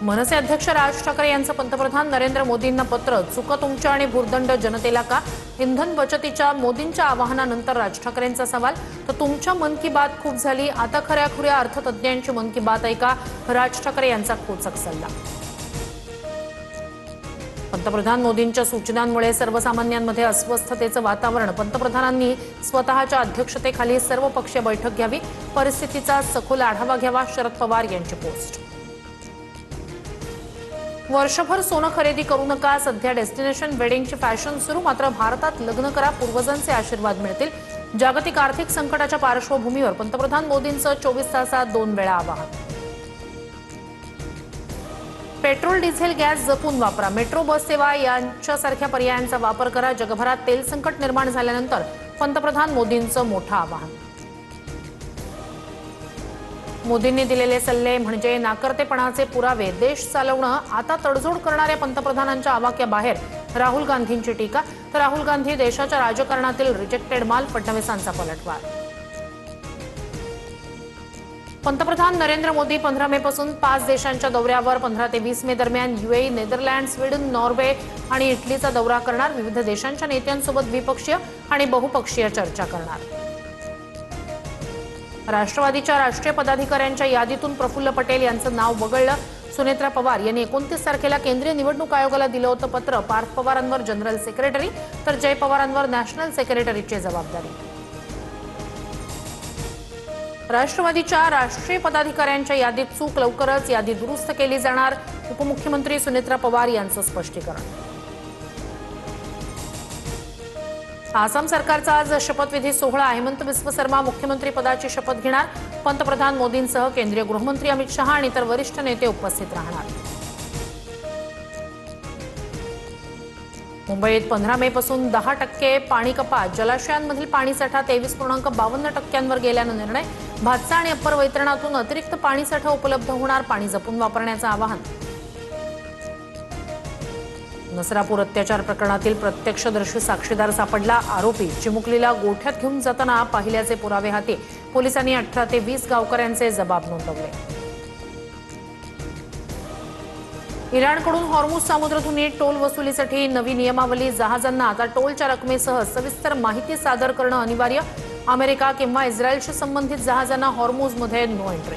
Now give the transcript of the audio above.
मनसे अध्यक्ष राज ठाकरे यांचं पंतप्रधान नरेंद्र मोदींना पत्र। चुका तुमच्या आणि भुर्दंड जनतेला का? इंधन बचतीच्या मोदींच्या आवाहनानंतर राज ठाकरेंचा सवाल। तर तुमच्या मन की बात खूप झाली, आता खऱ्या अर्थतज्ञांची मन की बात ऐका, राज ठाकरे यांचा खोचक सल्ला। पंतप्रधान मोदींच्या सूचनांमुळे सर्वसामान्यांमध्ये अस्वस्थतेचं वातावरण। पंतप्रधानांनी स्वतःच्या अध्यक्षतेखाली सर्वपक्षीय बैठक घ्यावी, परिस्थितीचा सखोल आढावा घ्यावा, शरद पवार यांची पोस्ट। वर्षभर सोनं खरेदी करू नका, सध्या डेस्टिनेशन वेडिंगची फॅशन सुरू, मात्र भारतात लग्न करा, पूर्वजांचे आशीर्वाद मिळतील। जागतिक आर्थिक संकटाच्या पार्श्वभूमीवर पंतप्रधान मोदींचं 24 तासात 2 वेळा आवाहन। पेट्रोल, डिझेल, गॅस जपून वापरा, मेट्रो, बस सेवा यांच्यासारख्या पर्यायांचा वापर करा। जगभरात तेल संकट निर्माण झाल्यानंतर पंतप्रधान मोदींचं मोठं आवाहन। मोदींनी दिलेले सल्ले म्हणजे नाकर्तेपणाचे पुरावे। देश चालवणं आता तडजोड करणाऱ्या पंतप्रधानांच्या आवाक्याबाहेर राहुल गांधींची टीका। तर राहुल गांधी देशाच्या राजकारणातील रिजेक्टेड माल, फडणवीसांचा पलटवार। पंतप्रधान नरेंद्र मोदी 15 मे पासून 5 देशांच्या दौऱ्यावर। 15 ते 20 मे दरम्यान यूएई, नेदरलँड, स्वीडन, नॉर्वे आणि इटलीचा दौरा करणार। विविध देशांच्या नेत्यांसोबत द्विपक्षीय आणि बहुपक्षीय चर्चा करणार। राष्ट्रवादीच्या राष्ट्रीय पदाधिकाऱ्यांच्या यादीतून प्रफुल्ल पटेल यांचं नाव वगळलं। सुनेत्रा पवार यांनी 29 तारखेला केंद्रीय निवडणूक आयोगाला दिलं होतं पत्र। पार्थ पवारांवर जनरल सेक्रेटरी तर जय पवारांवर नॅशनल सेक्रेटरीची जबाबदारी। राष्ट्रवादीच्या राष्ट्रीय पदाधिकाऱ्यांच्या यादीत चूक, लवकरच यादी दुरुस्त केली जाणार। उपमुख्यमंत्री सुनेत्रा पवार यांचं स्पष्टीकरण। आसाम सरकारचा आज शपथविधी सोहळा। हेमंत बिस्व शर्मा मुख्यमंत्री पदाची शपथ घेणार। पंतप्रधान मोदींसह केंद्रीय गृहमंत्री अमित शहा आणि इतर वरिष्ठ नेते उपस्थित राहणार। मुंबईत 15 मे पासून 10% पाणी कपात। जलाशयांमधील पाणीसाठा 23.52% गेल्यानं निर्णय। भातसा आणि अप्पर वैतरणातून अतिरिक्त पाणीसाठा उपलब्ध होणार, पाणी जपून वापरण्याचं आवाहन। नसरापूर अत्याचार प्रकरणातील प्रत्यक्षदर्शी साक्षीदार सापडला। आरोपी चिमुकलीला गोठ्यात घेऊन जाताना पाहिल्याचे पुरावे हाती। पोलिसांनी 18 ते 20 गावकऱ्यांचे जबाब नोंदवले। इराणकडून हॉर्मुझ सामुद्रधुनीत टोल वसुलीसाठी नवी नियमावली। जहाजांना आता टोलच्या रकमेसह सविस्तर माहिती सादर करणं अनिवार्य। अमेरिका किंवा इस्रायलशी संबंधित जहाजांना हॉर्मुझमध्ये नो एंट्री।